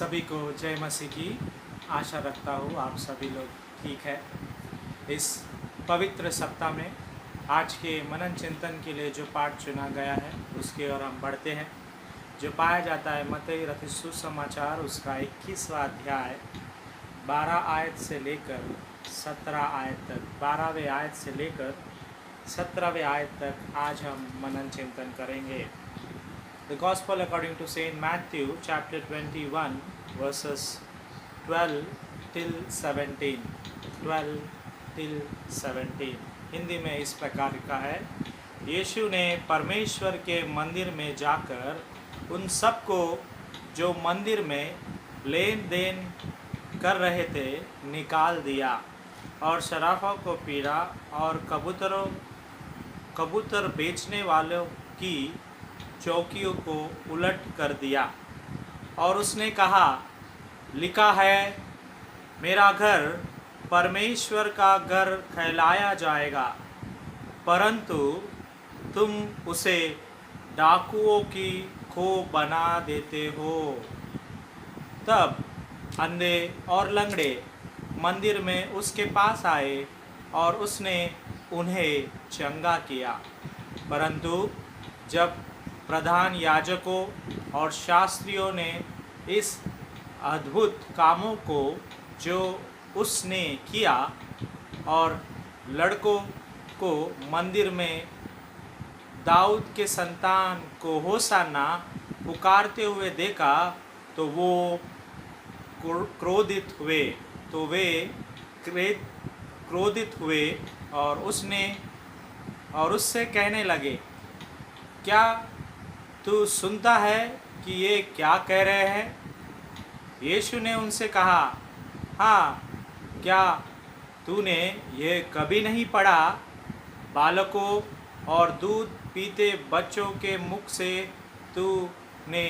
सभी को जय मसीह की। आशा रखता हूँ आप सभी लोग ठीक है। इस पवित्र सप्ताह में आज के मनन चिंतन के लिए जो पाठ चुना गया है उसकी ओर हम बढ़ते हैं, जो पाया जाता है मत्ती रचित सुसमाचार उसका 21वां अध्याय 12 आयत से लेकर 17 आयत तक, 12वें आयत से लेकर 17वें आयत तक आज हम मनन चिंतन करेंगे। The Gospel according to Saint Matthew, chapter 21, verses 12 till 17. 12 till 17. Hindi में इस प्रकार का है। यीशु ने परमेश्वर के मंदिर में जाकर उन सबको जो मंदिर में लेन देन कर रहे थे निकाल दिया और शराफों को पीड़ा और कबूतर बेचने वालों की चौकियों को उलट कर दिया। और उसने कहा, लिखा है, मेरा घर परमेश्वर का घर कहलाया जाएगा, परंतु तुम उसे डाकुओं की खो बना देते हो। तब अंधे और लंगड़े मंदिर में उसके पास आए और उसने उन्हें चंगा किया। परंतु जब प्रधान याजकों और शास्त्रियों ने इस अद्भुत कामों को जो उसने किया और लड़कों को मंदिर में दाऊद के संतान को होशाना पुकारते हुए देखा तो वो क्रोधित हुए और उससे कहने लगे, क्या तू सुनता है कि ये क्या कह रहे हैं? यीशु ने उनसे कहा, हाँ, क्या तूने ये कभी नहीं पढ़ा, बालकों और दूध पीते बच्चों के मुख से तूने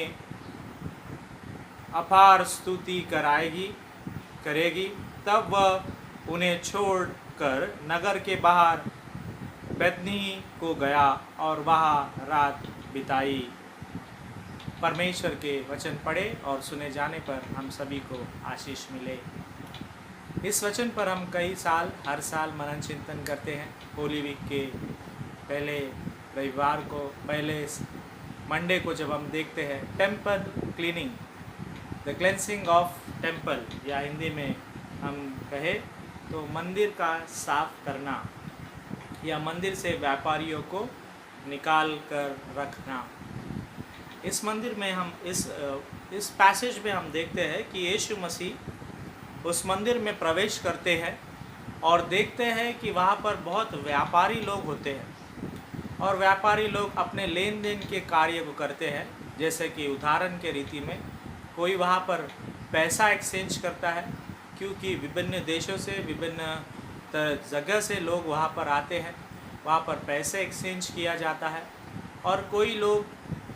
अपार स्तुति करेगी। तब वह उन्हें छोड़कर नगर के बाहर बैतनी को गया और वहाँ रात बिताई। परमेश्वर के वचन पढ़े और सुने जाने पर हम सभी को आशीष मिले। इस वचन पर हम हर साल मनन चिंतन करते हैं। होली वीक के पहले रविवार को, पहले मंडे को जब हम देखते हैं temple cleaning, the cleansing of temple, या हिंदी में हम कहे तो मंदिर का साफ करना या मंदिर से व्यापारियों को निकाल कर रखना। इस मंदिर में हम इस पैसेज में हम देखते हैं कि यीशु मसीह उस मंदिर में प्रवेश करते हैं और देखते हैं कि वहाँ पर बहुत व्यापारी लोग होते हैं और व्यापारी लोग अपने लेन देन के कार्य को करते हैं। जैसे कि उदाहरण के रीति में कोई वहाँ पर पैसा एक्सचेंज करता है, क्योंकि विभिन्न देशों से, विभिन्न जगह से लोग वहाँ पर आते हैं, वहाँ पर पैसे एक्सचेंज किया जाता है। और कोई लोग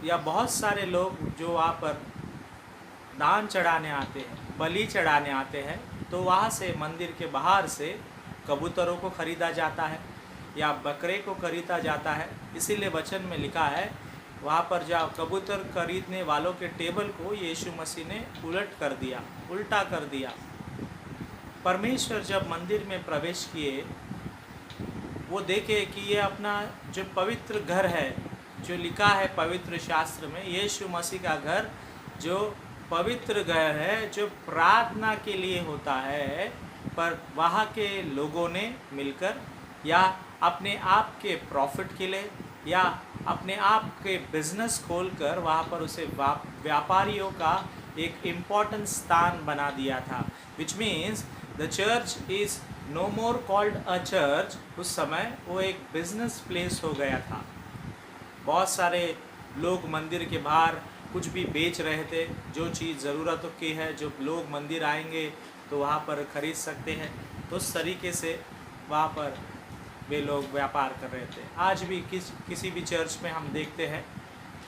या बहुत सारे लोग जो वहाँ पर दान चढ़ाने आते हैं, बलि चढ़ाने आते हैं, तो वहाँ से मंदिर के बाहर से कबूतरों को ख़रीदा जाता है या बकरे को खरीदा जाता है। इसीलिए वचन में लिखा है, वहाँ पर जाओ, कबूतर खरीदने वालों के टेबल को यीशु मसीह ने उल्टा कर दिया। परमेश्वर जब मंदिर में प्रवेश किए, वो देखे कि ये अपना जो पवित्र घर है, जो लिखा है पवित्र शास्त्र में, यीशु मसीह का घर जो पवित्र घर है, जो प्रार्थना के लिए होता है, पर वहाँ के लोगों ने मिलकर या अपने आप के प्रॉफिट के लिए या अपने आप के बिजनेस खोलकर वहाँ पर उसे व्यापारियों का एक इम्पॉर्टेंट स्थान बना दिया था। Which means the church is no more called a church. उस समय वो एक बिजनेस प्लेस हो गया था। बहुत सारे लोग मंदिर के बाहर कुछ भी बेच रहे थे, जो चीज़ ज़रूरतों की है, जो लोग मंदिर आएंगे तो वहाँ पर ख़रीद सकते हैं। तो उस तरीके से वहाँ पर वे लोग व्यापार कर रहे थे। आज भी किसी भी चर्च में हम देखते हैं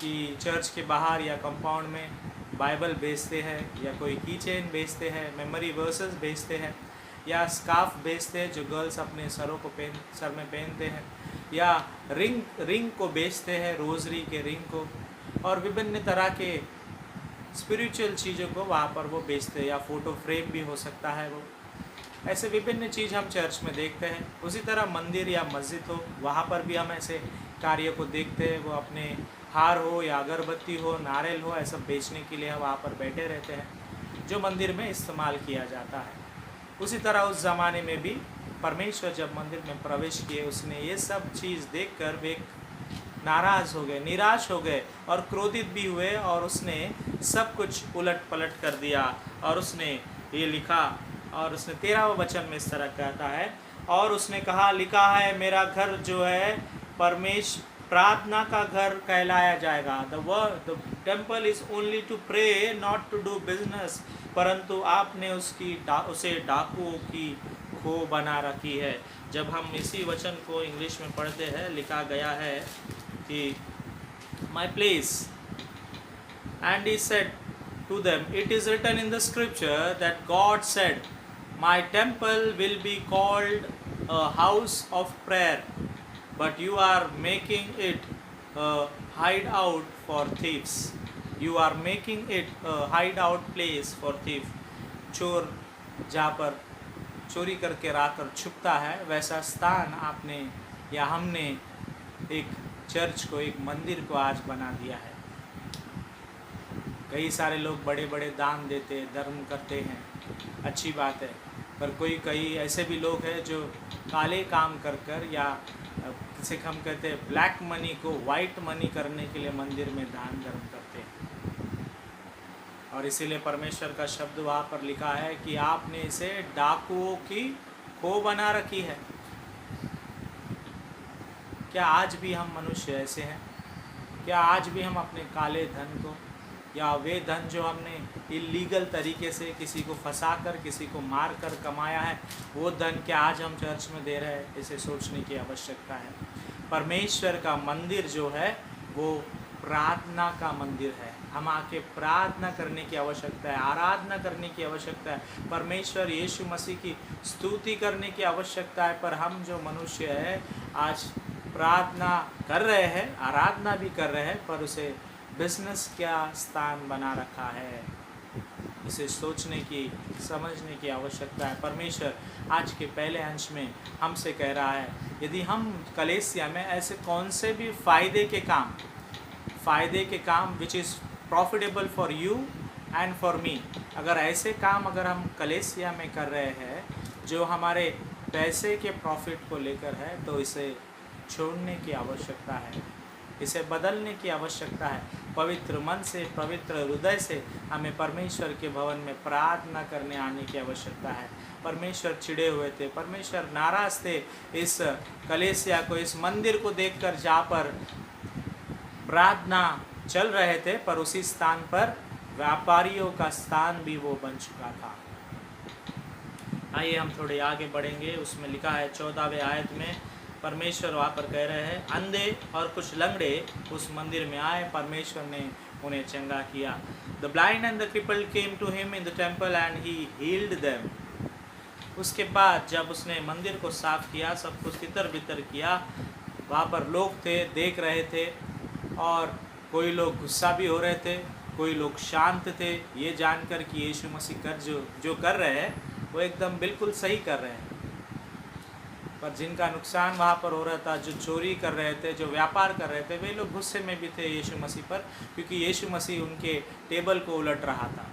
कि चर्च के बाहर या कंपाउंड में बाइबल बेचते हैं, या कोई की चेन बेचते हैं, मेमोरी वर्सेस बेचते हैं, या स्कार्फ बेचते हैं जो गर्ल्स अपने सर में पहनते हैं, या रिंग को बेचते हैं, रोजरी के रिंग को, और विभिन्न तरह के स्पिरिचुअल चीज़ों को वहाँ पर वो बेचते हैं, या फ़ोटो फ्रेम भी हो सकता है वो। ऐसे विभिन्न चीज़ हम चर्च में देखते हैं। उसी तरह मंदिर या मस्जिद हो, वहाँ पर भी हम ऐसे कार्य को देखते हैं। वो अपने हार हो या अगरबत्ती हो, नारियल हो, ऐसा बेचने के लिए वहाँ पर बैठे रहते हैं, जो मंदिर में इस्तेमाल किया जाता है। उसी तरह उस ज़माने में भी परमेश्वर जब मंदिर में प्रवेश किए, उसने ये सब चीज़ देखकर वे नाराज़ हो गए, निराश हो गए और क्रोधित भी हुए, और उसने सब कुछ उलट पलट कर दिया। और उसने ये लिखा, और उसने 13वां वचन में इस तरह कहता है, और उसने कहा, लिखा है मेरा घर जो है प्रार्थना का घर कहलाया जाएगा। The temple is only to pray, not to do business. परंतु आपने उसे डाकुओं की खो बना रखी है। जब हम इसी वचन को इंग्लिश में पढ़ते हैं, लिखा गया है कि my place, and he said to them, it is written in the scripture that God said, my temple will be called a house of prayer, but you are making it a hideout for thieves. You are making it a hideout place for thief. चोर जहाँ पर चोरी करके रात छुपता है, वैसा स्थान आपने या हमने एक चर्च को, एक मंदिर को आज बना दिया है। कई सारे लोग बड़े बड़े दान देते, धर्म करते हैं, अच्छी बात है, पर कई ऐसे भी लोग हैं जो काले काम कर कर, या जिसे हम कहते हैं ब्लैक मनी को वाइट मनी करने के लिए मंदिर में दान धर्म करते हैं। और इसीलिए परमेश्वर का शब्द वहाँ पर लिखा है कि आपने इसे डाकुओं की खो बना रखी है। क्या आज भी हम मनुष्य ऐसे हैं? क्या आज भी हम अपने काले धन को, या वे धन जो हमने इलीगल तरीके से किसी को फंसाकर, किसी को मार कर कमाया है, वो धन क्या आज हम चर्च में दे रहे हैं? इसे सोचने की आवश्यकता है। परमेश्वर का मंदिर जो है वो प्रार्थना का मंदिर है। हम आके प्रार्थना करने की आवश्यकता है, आराधना करने की आवश्यकता है, परमेश्वर यीशु मसीह की स्तुति करने की आवश्यकता है। पर हम जो मनुष्य है आज प्रार्थना कर रहे हैं, आराधना भी कर रहे हैं, पर उसे बिजनेस क्या स्थान बना रखा है, इसे सोचने की, समझने की आवश्यकता है। परमेश्वर आज के पहले अंश में हमसे कह रहा है, यदि हम कलीसिया में ऐसे कौन से भी फ़ायदे के काम which is profitable for you and for me, अगर ऐसे काम अगर हम कलीसिया में कर रहे हैं जो हमारे पैसे के प्रॉफिट को लेकर है, तो इसे छोड़ने की आवश्यकता है, इसे बदलने की आवश्यकता है। पवित्र मन से, पवित्र हृदय से हमें परमेश्वर के भवन में प्रार्थना करने आने की आवश्यकता है। परमेश्वर चिढ़े हुए थे, परमेश्वर नाराज़ थे इस कलीसिया को, इस मंदिर को देखकर जहाँ पर प्रार्थना चल रहे थे, पर उसी स्थान पर व्यापारियों का स्थान भी वो बन चुका था। आइए हम थोड़े आगे बढ़ेंगे। उसमें लिखा है 14वें आयत में, परमेश्वर वहाँ पर कह रहे हैं, अंधे और कुछ लंगड़े उस मंदिर में आए, परमेश्वर ने उन्हें चंगा किया। The blind and the crippled came to him in the temple and he healed them. उसके बाद जब उसने मंदिर को साफ किया, सब कुछ तितर बितर किया, वहाँ पर लोग थे, देख रहे थे, और कोई लोग गुस्सा भी हो रहे थे, कोई लोग शांत थे, ये जानकर कि यीशु मसीह जो कर रहे हैं वो एकदम बिल्कुल सही कर रहे हैं। पर जिनका नुकसान वहाँ पर हो रहा था, जो चोरी कर रहे थे, जो व्यापार कर रहे थे, वे लोग गुस्से में भी थे यीशु मसीह पर, क्योंकि यीशु मसीह उनके टेबल को उलट रहा था।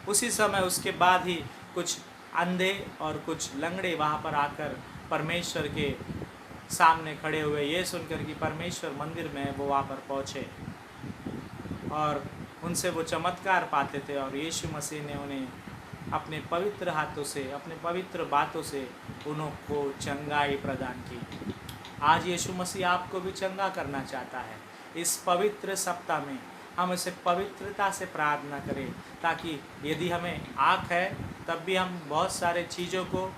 उसी समय उसके बाद ही कुछ अंधे और कुछ लंगड़े वहाँ पर आकर परमेश्वर के सामने खड़े हुए, ये सुनकर कि परमेश्वर मंदिर में, वो वहाँ पर पहुँचे और उनसे वो चमत्कार पाते थे, और यीशु मसीह ने उन्हें अपने पवित्र हाथों से, अपने पवित्र बातों से उनको चंगाई प्रदान की। आज यीशु मसीह आपको भी चंगा करना चाहता है। इस पवित्र सप्ताह में हम इसे पवित्रता से प्रार्थना करें, ताकि यदि हमें आँख है तब भी हम बहुत सारे चीज़ों को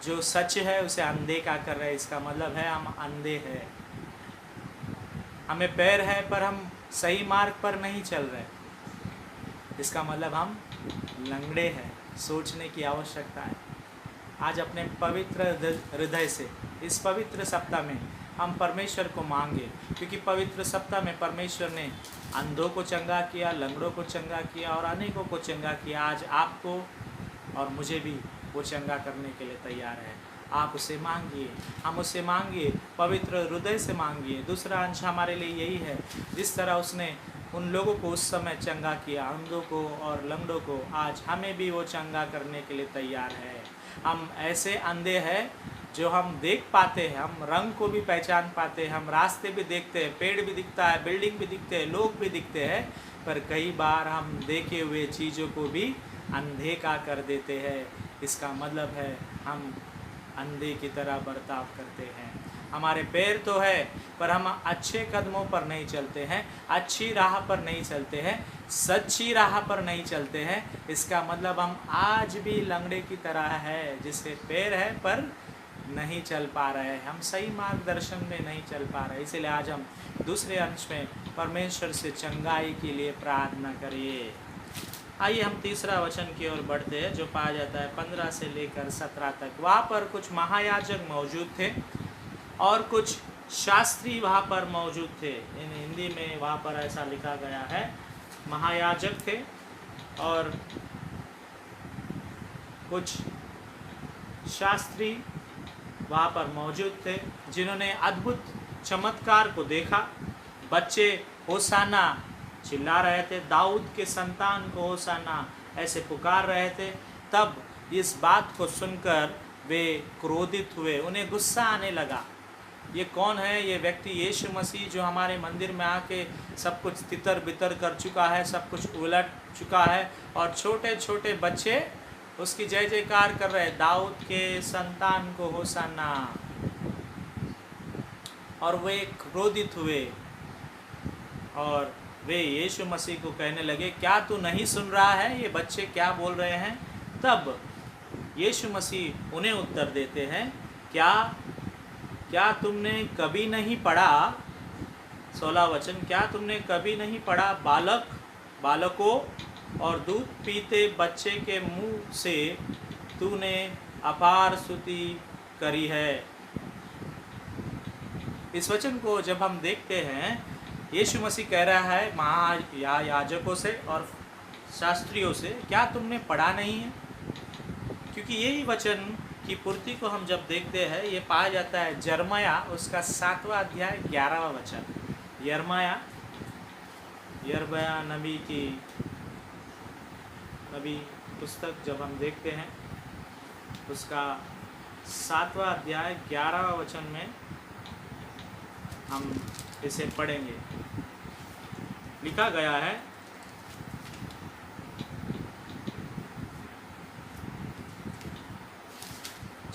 जो सच है उसे अनदेखा कर रहे हैं। इसका मतलब है हम अंधे हैं। हमें पैर है पर हम सही मार्ग पर नहीं चल रहे, इसका मतलब हम लंगड़े हैं। सोचने की आवश्यकता है। आज अपने पवित्र हृदय से इस पवित्र सप्ताह में हम परमेश्वर को मांगे, क्योंकि पवित्र सप्ताह में परमेश्वर ने अंधों को चंगा किया, लंगड़ों को चंगा किया और अनेकों को चंगा किया। आज आपको और मुझे भी वो चंगा करने के लिए तैयार है। आप उसे मांगिए, हम उसे मांगिए, पवित्र हृदय से मांगिए। दूसरा अंश हमारे लिए यही है, जिस तरह उसने उन लोगों को उस समय चंगा किया, अंधों को और लंगड़ों को, आज हमें भी वो चंगा करने के लिए तैयार है। हम ऐसे अंधे हैं जो हम देख पाते हैं, हम रंग को भी पहचान पाते हैं, हम रास्ते भी देखते हैं, पेड़ भी दिखता है, बिल्डिंग भी दिखते हैं, लोग भी दिखते हैं, पर कई बार हम देखे हुए चीज़ों को भी अनदेखा कर देते हैं। इसका मतलब है हम अंधे की तरह बर्ताव करते हैं। हमारे पैर तो है, पर हम अच्छे कदमों पर नहीं चलते हैं, अच्छी राह पर नहीं चलते हैं, सच्ची राह पर नहीं चलते हैं। इसका मतलब हम आज भी लंगड़े की तरह है, जिसके पैर है पर नहीं चल पा रहे हैं, हम सही मार्गदर्शन में नहीं चल पा रहे। इसलिए आज हम दूसरे अंश में परमेश्वर से चंगाई के लिए प्रार्थना करिए। आइए हम तीसरा वचन की ओर बढ़ते हैं, जो पाया जाता है 15 से लेकर 17 तक। वहाँ पर कुछ महायाजक मौजूद थे और कुछ शास्त्री वहाँ पर मौजूद थे। इन हिंदी में वहाँ पर ऐसा लिखा गया है, महायाजक थे और कुछ शास्त्री वहाँ पर मौजूद थे, जिन्होंने अद्भुत चमत्कार को देखा। बच्चे होसाना चिल्ला रहे थे, दाऊद के संतान को होसाना ऐसे पुकार रहे थे। तब इस बात को सुनकर वे क्रोधित हुए, उन्हें गुस्सा आने लगा। ये कौन है? ये व्यक्ति यीशु मसीह, जो हमारे मंदिर में आके सब कुछ तितर बितर कर चुका है, सब कुछ उलट चुका है, और छोटे छोटे बच्चे उसकी जय जयकार कर रहे हैं, दाऊद के संतान को होसाना। और वे क्रोधित हुए और वे यीशु मसीह को कहने लगे, क्या तू नहीं सुन रहा है ये बच्चे क्या बोल रहे हैं? तब यीशु मसीह उन्हें उत्तर देते हैं, क्या तुमने कभी नहीं पढ़ा, 16 वचन, क्या तुमने कभी नहीं पढ़ा, बालकों और दूध पीते बच्चे के मुंह से तूने अपार स्तुति करी है। इस वचन को जब हम देखते हैं, यीशु मसीह कह रहा है महायाजकों से और शास्त्रियों से, क्या तुमने पढ़ा नहीं है? क्योंकि यही वचन की पूर्ति को हम जब देखते हैं, ये पाया जाता है यिर्मयाह उसका 7वां अध्याय 11वां वचन। यिर्मयाह नबी पुस्तक जब हम देखते हैं, उसका 7वां अध्याय 11वां वचन में हम इसे पढ़ेंगे। लिखा गया है,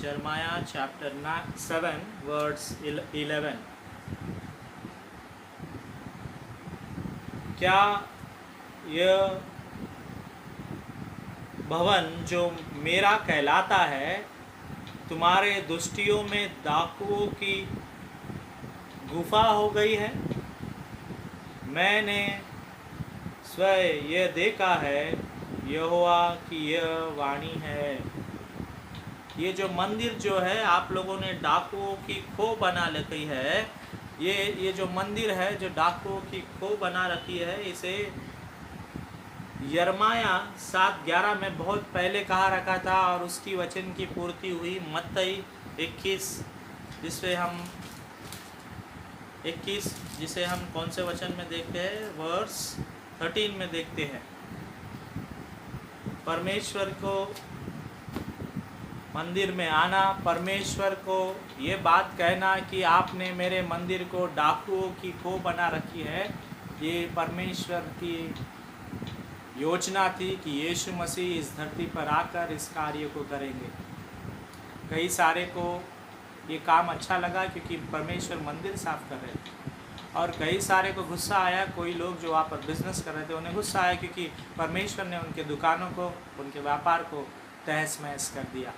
यिर्मयाह चैप्टर 7 वर्ड्स 11। क्या यह भवन जो मेरा कहलाता है तुम्हारे दुष्टियों में डाकुओं की गुफा हो गई है? मैंने स्वयं यह देखा है, यहोवा की यह वाणी है। ये जो मंदिर जो है आप लोगों ने डाकुओं की खो बना रखी है, ये जो मंदिर है जो डाकुओं की खो बना रखी है, इसे यिर्मयाह 7:11 में बहुत पहले कहा रखा था, और उसकी वचन की पूर्ति हुई मत्ती 21, जिसे हम कौन से वचन में देखते हैं? वर्स 13 में देखते हैं। परमेश्वर को मंदिर में आना, परमेश्वर को ये बात कहना कि आपने मेरे मंदिर को डाकुओं की खो बना रखी है, ये परमेश्वर की योजना थी कि यीशु मसीह इस धरती पर आकर इस कार्य को करेंगे। कई सारे को ये काम अच्छा लगा क्योंकि परमेश्वर मंदिर साफ कर रहे थे, और कई सारे को गुस्सा आया। कोई लोग जो वहाँ पर बिजनेस कर रहे थे उन्हें गुस्सा आया क्योंकि परमेश्वर ने उनके दुकानों को, उनके व्यापार को तहस महस कर दिया।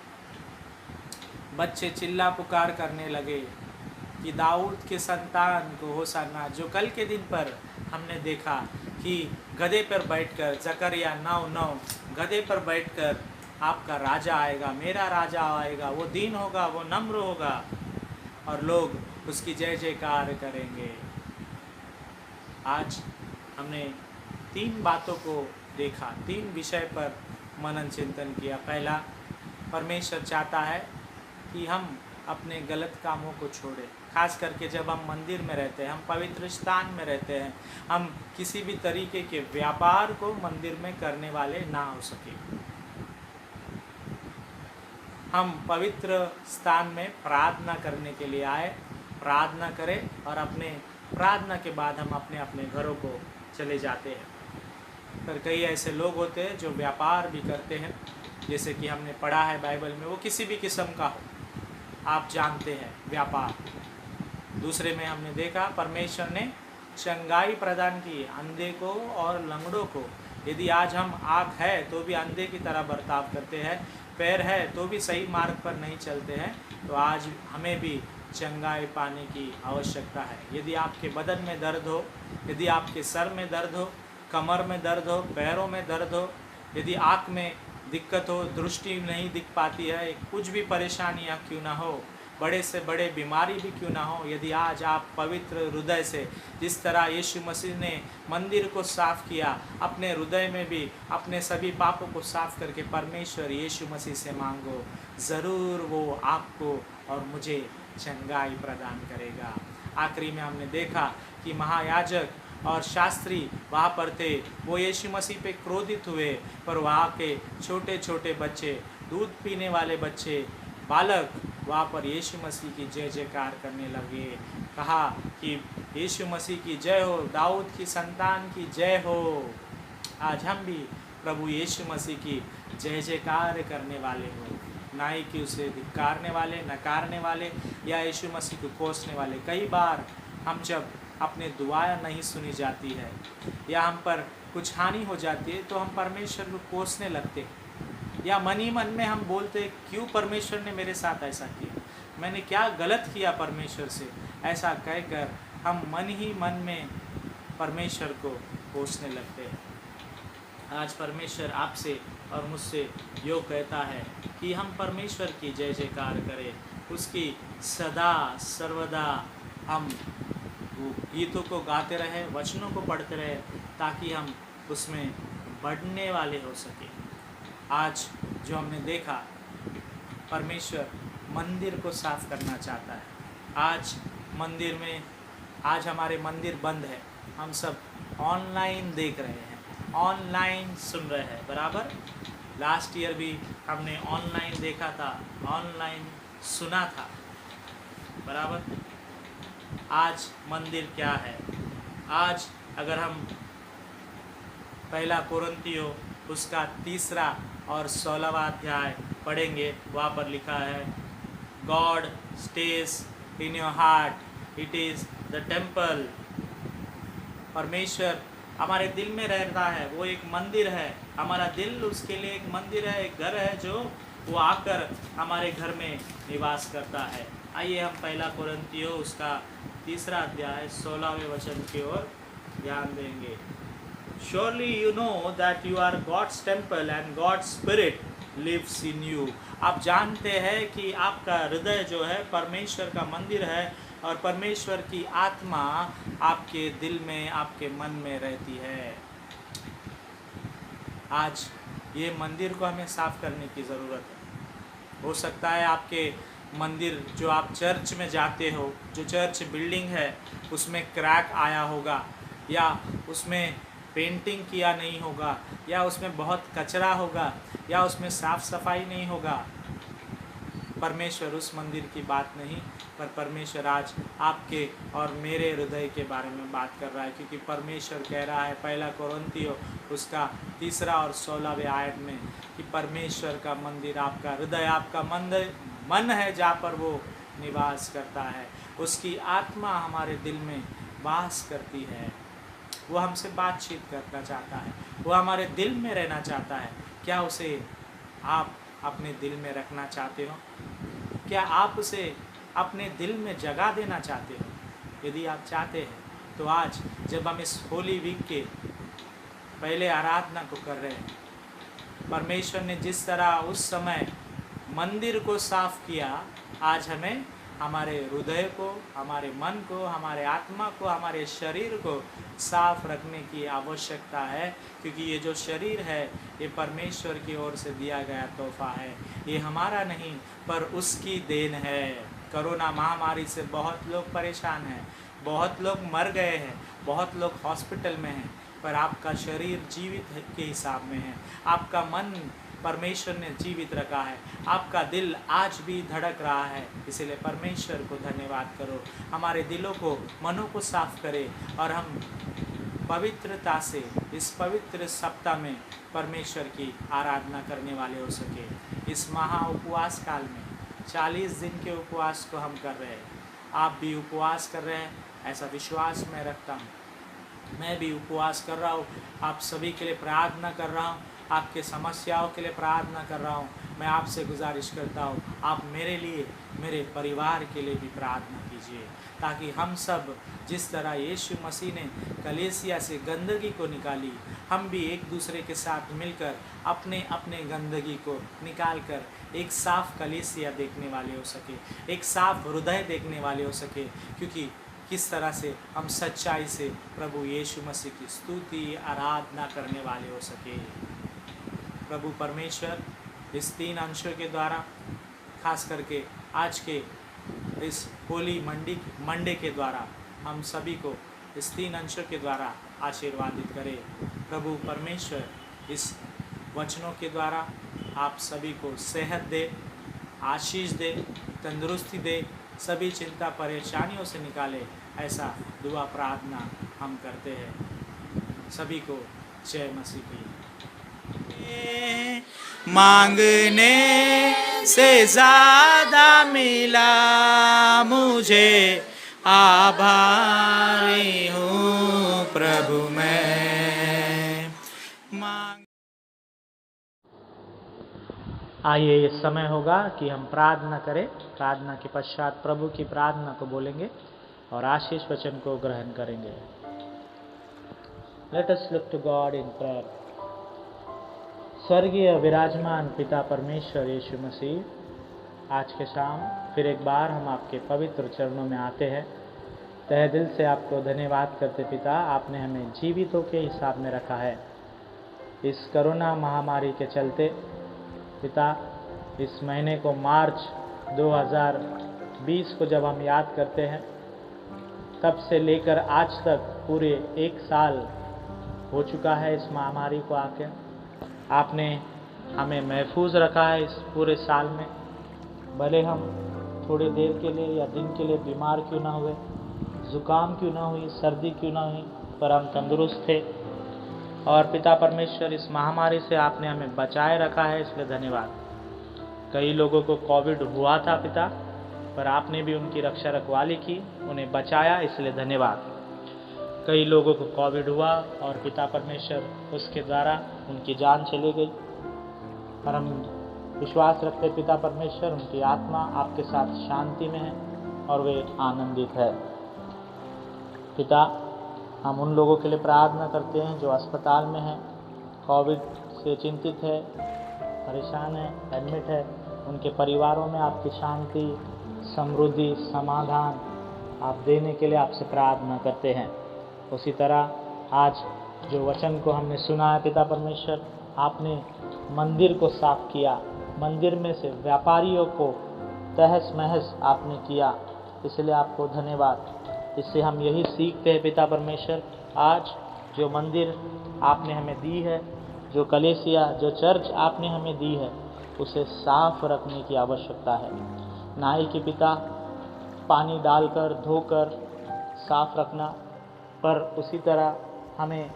बच्चे चिल्ला पुकार करने लगे कि दाऊद के संतान को होसाना। जो कल के दिन पर हमने देखा कि गधे पर बैठकर, जकरिया 9:9, गधे पर बैठकर आपका राजा आएगा, मेरा राजा आएगा, वो दीन होगा, वो नम्र होगा, और लोग उसकी जय जयकार करेंगे। आज हमने 3 बातों को देखा, 3 विषय पर मनन चिंतन किया। पहला, परमेश्वर चाहता है कि हम अपने गलत कामों को छोड़ें, खास करके जब हम मंदिर में रहते हैं, हम पवित्र स्थान में रहते हैं, हम किसी भी तरीके के व्यापार को मंदिर में करने वाले ना हो सके। हम पवित्र स्थान में प्रार्थना करने के लिए आए, प्रार्थना करें और अपने प्रार्थना के बाद हम अपने अपने घरों को चले जाते हैं। पर कई ऐसे लोग होते हैं जो व्यापार भी करते हैं, जैसे कि हमने पढ़ा है बाइबल में, वो किसी भी किस्म का हो, आप जानते हैं, व्यापार। दूसरे में हमने देखा परमेश्वर ने चंगाई प्रदान की अंधे को और लंगड़ों को। यदि आज हम आँख है तो भी अंधे की तरह बर्ताव करते हैं, पैर है तो भी सही मार्ग पर नहीं चलते हैं, तो आज हमें भी चंगाई पाने की आवश्यकता है। यदि आपके बदन में दर्द हो, यदि आपके सर में दर्द हो, कमर में दर्द हो, पैरों में दर्द हो, यदि आँख में दिक्कत हो, दृष्टि नहीं दिख पाती है, कुछ भी परेशानियाँ क्यों ना हो, बड़े से बड़े बीमारी भी क्यों ना हो, यदि आज आप पवित्र हृदय से, जिस तरह यीशु मसीह ने मंदिर को साफ़ किया, अपने हृदय में भी अपने सभी पापों को साफ़ करके परमेश्वर यीशु मसीह से मांगो, ज़रूर वो आपको और मुझे चंगाई प्रदान करेगा। आखिरी में हमने देखा कि महायाजक और शास्त्री वहाँ पर थे, वो यीशु मसीह पे क्रोधित हुए, पर वहाँ के छोटे छोटे बच्चे, दूध पीने वाले बच्चे, बालक वहाँ पर यीशु मसीह की जय जयकार करने लगे। कहा कि यीशु मसीह की जय हो, दाऊद की संतान की जय हो। आज हम भी प्रभु यीशु मसीह की जय जयकार करने वाले हो, ना ही कि उसे धिक्कारने वाले, नकारने वाले या यीशु मसीह को कोसने वाले। कई बार हम जब अपने दुआएं नहीं सुनी जाती है या हम पर कुछ हानि हो जाती है तो हम परमेश्वर को कोसने लगते हैं, या मन ही मन में हम बोलते हैं, क्यों परमेश्वर ने मेरे साथ ऐसा किया, मैंने क्या गलत किया परमेश्वर से। ऐसा कहकर हम मन ही मन में परमेश्वर को कोसने लगते हैं। आज परमेश्वर आपसे और मुझसे यो कहता है कि हम परमेश्वर की जय जयकार करें, उसकी सदा सर्वदा हम गीतों को गाते रहें, वचनों को पढ़ते रहें, ताकि हम उसमें बढ़ने वाले हो सके। आज जो हमने देखा, परमेश्वर मंदिर को साफ करना चाहता है। आज मंदिर में, आज हमारे मंदिर बंद है, हम सब ऑनलाइन देख रहे हैं, ऑनलाइन सुन रहे हैं, बराबर। लास्ट ईयर भी हमने ऑनलाइन देखा था, ऑनलाइन सुना था, बराबर। आज मंदिर क्या है? आज अगर हम पहला कोरिन्थियों उसका 3 और 16वां अध्याय पढ़ेंगे, वहाँ पर लिखा है, God stage in your heart, it is the temple. परमेश्वर हमारे दिल में रहता है, वो एक मंदिर है, हमारा दिल उसके लिए एक मंदिर है, एक घर है जो वो आकर हमारे घर में निवास करता है। आइए हम पहला कोरिन्थियों उसका 3 अध्याय 16वें वचन की ओर ध्यान देंगे। Surely you know that you are God's temple and God's Spirit lives in you। आप जानते हैं कि आपका हृदय जो है परमेश्वर का मंदिर है और परमेश्वर की आत्मा आपके दिल में, आपके मन में रहती है। आज ये मंदिर को हमें साफ करने की ज़रूरत है। हो सकता है आपके मंदिर, जो आप चर्च में जाते हो, जो चर्च बिल्डिंग है, उसमें क्रैक आया होगा, या उसमें पेंटिंग किया नहीं होगा, या उसमें बहुत कचरा होगा, या उसमें साफ़ सफाई नहीं होगा। परमेश्वर उस मंदिर की बात नहीं, पर परमेश्वर आज आपके और मेरे हृदय के बारे में बात कर रहा है, क्योंकि परमेश्वर कह रहा है पहला कोरिन्थियों उसका 3 और 16वें आयत में कि परमेश्वर का मंदिर आपका हृदय, आपका मन है, जहाँ पर वो निवास करता है। उसकी आत्मा हमारे दिल में वास करती है। वो हमसे बातचीत करना चाहता है, वो हमारे दिल में रहना चाहता है। क्या उसे आप अपने दिल में रखना चाहते हो? क्या आप उसे अपने दिल में जगह देना चाहते हो? यदि आप चाहते हैं तो आज जब हम इस होली वीक के पहले आराधना को कर रहे हैं, परमेश्वर ने जिस तरह उस समय मंदिर को साफ किया, आज हमें हमारे हृदय को, हमारे मन को, हमारे आत्मा को, हमारे शरीर को साफ रखने की आवश्यकता है, क्योंकि ये जो शरीर है ये परमेश्वर की ओर से दिया गया तोहफा है। ये हमारा नहीं पर उसकी देन है। कोरोना महामारी से बहुत लोग परेशान हैं, बहुत लोग मर गए हैं, बहुत लोग हॉस्पिटल में हैं, पर आपका शरीर जीवित के हिसाब में है, आपका मन परमेश्वर ने जीवित रखा है, आपका दिल आज भी धड़क रहा है। इसलिए परमेश्वर को धन्यवाद करो, हमारे दिलों को, मनों को साफ करे और हम पवित्रता से इस पवित्र सप्ताह में परमेश्वर की आराधना करने वाले हो सके। इस महा उपवास काल में 40 दिन के उपवास को हम कर रहे हैं, आप भी उपवास कर रहे हैं ऐसा विश्वास मैं रखता हूँ। मैं भी उपवास कर रहा हूँ, आप सभी के लिए प्रार्थना कर रहा हूँ, आपके समस्याओं के लिए प्रार्थना कर रहा हूँ। मैं आपसे गुजारिश करता हूँ आप मेरे लिए, मेरे परिवार के लिए भी प्रार्थना कीजिए, ताकि हम सब जिस तरह यीशु मसीह ने कलीसिया से गंदगी को निकाली, हम भी एक दूसरे के साथ मिलकर अपने अपने गंदगी को निकाल कर एक साफ कलीसिया देखने वाले हो सके, एक साफ हृदय देखने वाले हो सके, क्योंकि किस तरह से हम सच्चाई से प्रभु यीशु मसीह की स्तुति आराधना करने वाले हो सके। प्रभु परमेश्वर इस 3 अंशों के द्वारा, खास करके आज के इस होली मंडे के द्वारा हम सभी को इस 3 अंशों के द्वारा आशीर्वादित करे। प्रभु परमेश्वर इस वचनों के द्वारा आप सभी को सेहत दे, आशीष दे, तंदुरुस्ती दे, सभी चिंता परेशानियों से निकाले, ऐसा दुआ प्रार्थना हम करते हैं। सभी को जय मसीह की। मांगने से ज़्यादा मिला मुझे, आभारी हूँ प्रभु मैं। आइए ये समय होगा कि हम प्रार्थना करें। प्रार्थना के पश्चात प्रभु की प्रार्थना को बोलेंगे और आशीष वचन को ग्रहण करेंगे। Let us look to God in prayer. स्वर्गीय विराजमान पिता परमेश्वर यीशु मसीह, आज के शाम फिर एक बार हम आपके पवित्र चरणों में आते हैं। तहे दिल से आपको धन्यवाद करते पिता, आपने हमें जीवितों के हिसाब में रखा है। इस कोरोना महामारी के चलते पिता, इस महीने को मार्च 2020 को जब हम याद करते हैं, तब से लेकर आज तक पूरे 1 साल हो चुका है इस महामारी को आके। आपने हमें महफूज रखा है इस पूरे साल में, भले हम थोड़ी देर के लिए या दिन के लिए बीमार क्यों ना हुए, ज़ुकाम क्यों ना हुई, सर्दी क्यों ना हुई, पर हम तंदुरुस्त थे। और पिता परमेश्वर, इस महामारी से आपने हमें बचाए रखा है, इसलिए धन्यवाद। कई लोगों को कोविड हुआ था पिता, पर आपने भी उनकी रक्षा रखवाली की, उन्हें बचाया, इसलिए धन्यवाद। कई लोगों को कोविड हुआ और पिता परमेश्वर उसके द्वारा उनकी जान चली गई, पर हम विश्वास रखते पिता परमेश्वर, उनकी आत्मा आपके साथ शांति में है और वे आनंदित है। पिता, हम उन लोगों के लिए प्रार्थना करते हैं जो अस्पताल में हैं, कोविड से चिंतित है, परेशान है, एडमिट है। उनके परिवारों में आपकी शांति, समृद्धि, समाधान आप देने के लिए आपसे प्रार्थना करते हैं। उसी तरह आज जो वचन को हमने सुना है पिता परमेश्वर, आपने मंदिर को साफ किया, मंदिर में से व्यापारियों को तहस महस आपने किया, इसलिए आपको धन्यवाद। इससे हम यही सीखते हैं पिता परमेश्वर, आज जो मंदिर आपने हमें दी है, जो कलीसिया, जो चर्च आपने हमें दी है, उसे साफ रखने की आवश्यकता है। नाई की पिता पानी डालकर धोकर साफ रखना, पर उसी तरह हमें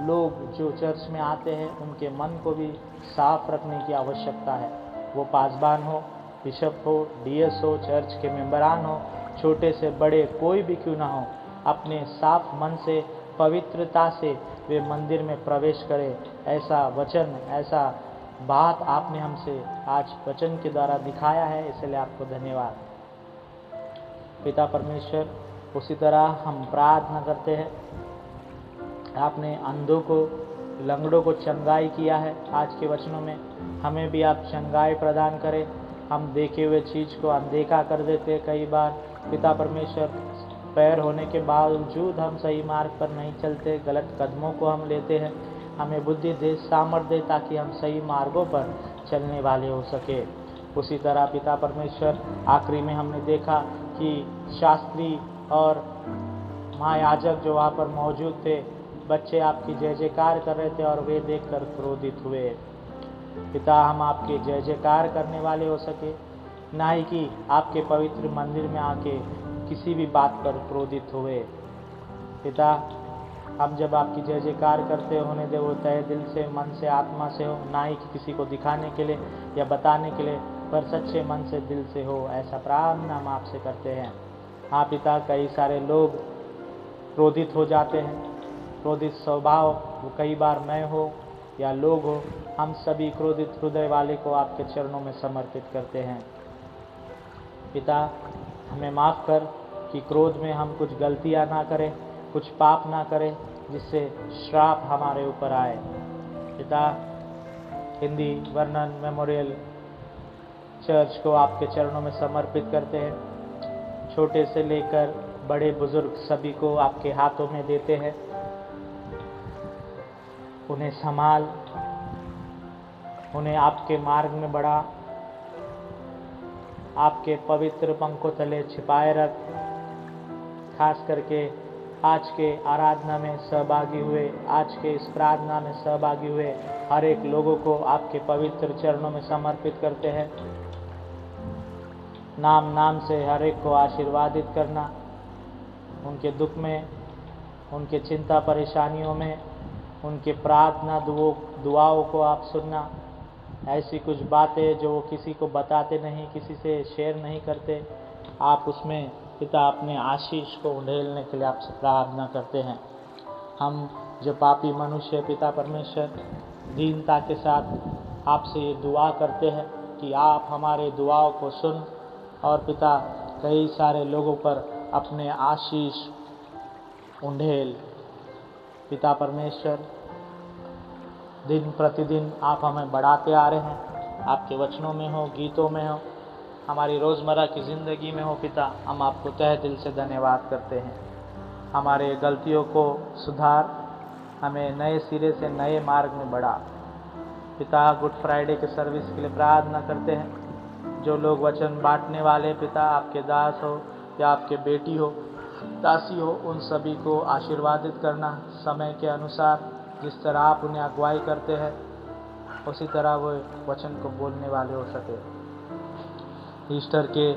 लोग जो चर्च में आते हैं उनके मन को भी साफ रखने की आवश्यकता है। वो पासबान हो, बिशप हो, डीएस हो, चर्च के मेंबरान हो, छोटे से बड़े कोई भी क्यों ना हो, अपने साफ मन से, पवित्रता से वे मंदिर में प्रवेश करें। ऐसा वचन, ऐसा बात आपने हमसे आज वचन के द्वारा दिखाया है, इसलिए आपको धन्यवाद पिता परमेश्वर। उसी तरह हम प्रार्थना करते हैं, आपने अंधों को, लंगड़ों को चंगाई किया है। आज के वचनों में हमें भी आप चंगाई प्रदान करें, हम देखे हुए चीज़ को अनदेखा कर देते हैं। कई बार पिता परमेश्वर पैर होने के बावजूद हम सही मार्ग पर नहीं चलते, गलत कदमों को हम लेते हैं। हमें बुद्धि दे, सामर्थ्य दे, ताकि हम सही मार्गों पर चलने वाले हो सके। उसी तरह पिता परमेश्वर आखिरी में हमने देखा कि शास्त्री और महायाजक जो वहाँ पर मौजूद थे, बच्चे आपकी जय जयकार कर रहे थे और वे देखकर क्रोधित हुए। पिता, हम आपके जय जयकार करने वाले हो सके, ना ही कि आपके पवित्र मंदिर में आके किसी भी बात पर क्रोधित हुए। पिता, हम जब आपकी जय जयकार करते होने दे वो तहे दिल से, मन से, आत्मा से हो, ना ही कि किसी को दिखाने के लिए या बताने के लिए, पर सच्चे मन से, दिल से हो। ऐसा प्रार्थना हम आपसे करते हैं। हाँ पिता, कई सारे लोग क्रोधित हो जाते हैं। क्रोधित स्वभाव, वो कई बार मैं हो या लोग हो, हम सभी क्रोधित हृदय वाले को आपके चरणों में समर्पित करते हैं। पिता, हमें माफ़ कर कि क्रोध में हम कुछ गलतियां ना करें, कुछ पाप ना करें जिससे श्राप हमारे ऊपर आए। पिता, हिंदी वर्णन मेमोरियल चर्च को आपके चरणों में समर्पित करते हैं। छोटे से लेकर बड़े बुजुर्ग सभी को आपके हाथों में देते हैं। उन्हें संभाल, उन्हें आपके मार्ग में बढ़ा, आपके पवित्र पंखों तले छिपाए रख। खास करके आज के आराधना में सहभागी हुए, आज के इस प्रार्थना में सहभागी हुए हर एक लोगों को आपके पवित्र चरणों में समर्पित करते हैं। नाम नाम से हर एक को आशीर्वादित करना, उनके दुख में, उनके चिंता परेशानियों में, उनके प्रार्थना दुआओं को आप सुनना। ऐसी कुछ बातें जो वो किसी को बताते नहीं, किसी से शेयर नहीं करते, आप उसमें पिता अपने आशीष को उंडेलने के लिए आपसे प्रार्थना करते हैं। हम जो पापी मनुष्य, पिता परमेश्वर, दीनता के साथ आपसे ये दुआ करते हैं कि आप हमारे दुआओं को सुन और पिता कई सारे लोगों पर अपने आशीष उंडेल। पिता परमेश्वर, दिन प्रतिदिन आप हमें बढ़ाते आ रहे हैं, आपके वचनों में हो, गीतों में हो, हमारी रोज़मर्रा की ज़िंदगी में हो। पिता, हम आपको तहे दिल से धन्यवाद करते हैं। हमारे गलतियों को सुधार, हमें नए सिरे से नए मार्ग में बढ़ा। पिता, गुड फ्राइडे के सर्विस के लिए प्रार्थना करते हैं। जो लोग वचन बांटने वाले, पिता, आपके दास हो या आपके बेटी हो, दासी हो, उन सभी को आशीर्वादित करना। समय के अनुसार जिस तरह आप उन्हें अगुवाई करते हैं, उसी तरह वो वचन को बोलने वाले हो सके। ईस्टर के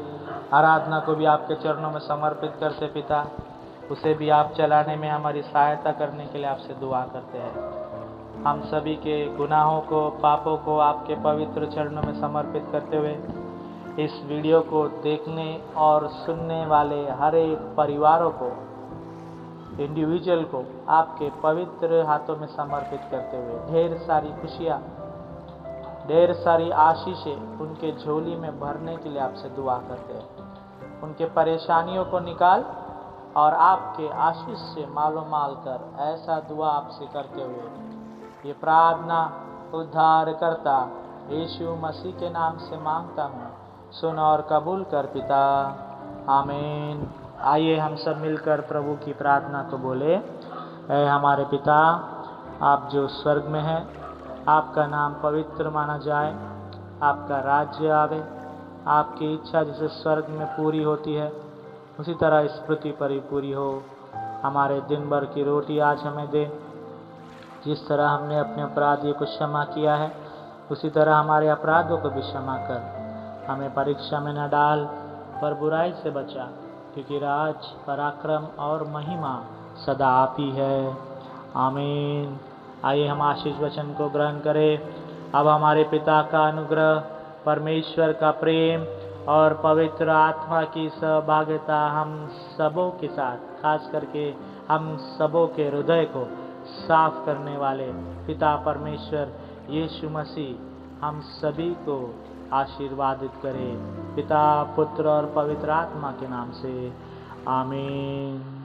आराधना को भी आपके चरणों में समर्पित करते पिता, उसे भी आप चलाने में हमारी सहायता करने के लिए आपसे दुआ करते हैं। हम सभी के गुनाहों को, पापों को आपके पवित्र चरणों में समर्पित करते हुए इस वीडियो को देखने और सुनने वाले हर एक परिवारों को, इंडिविजुअल को आपके पवित्र हाथों में समर्पित करते हुए ढेर सारी खुशियाँ, ढेर सारी आशीषें उनके झोली में भरने के लिए आपसे दुआ करते हैं। उनके परेशानियों को निकाल और आपके आशीष से मालो माल कर, ऐसा दुआ आपसे करते हुए ये प्रार्थना उद्धार करता यीशु मसीह के नाम से मांगता हूँ, सुन और कबूल कर पिता, आमीन। आइए हम सब मिलकर प्रभु की प्रार्थना को बोले। ऐ हमारे पिता, आप जो स्वर्ग में हैं, आपका नाम पवित्र माना जाए, आपका राज्य आवे, आपकी इच्छा जैसे स्वर्ग में पूरी होती है उसी तरह इस पृथ्वी पर ही पूरी हो। हमारे दिन भर की रोटी आज हमें दे। जिस तरह हमने अपने अपराधियों को क्षमा किया है, उसी तरह हमारे अपराधों को भी क्षमा कर। हमें परीक्षा में न डाल, पर बुराई से बचा, क्योंकि राज, पराक्रम और महिमा सदा आप ही है, आमीन। आइए हम आशीष वचन को ग्रहण करें। अब हमारे पिता का अनुग्रह, परमेश्वर का प्रेम और पवित्र आत्मा की सहभागिता हम सबों के साथ, खास करके हम सबों के हृदय को साफ करने वाले पिता परमेश्वर यीशु मसीह हम सभी को आशीर्वादित करे, पिता, पुत्र और पवित्र आत्मा के नाम से, आमीन।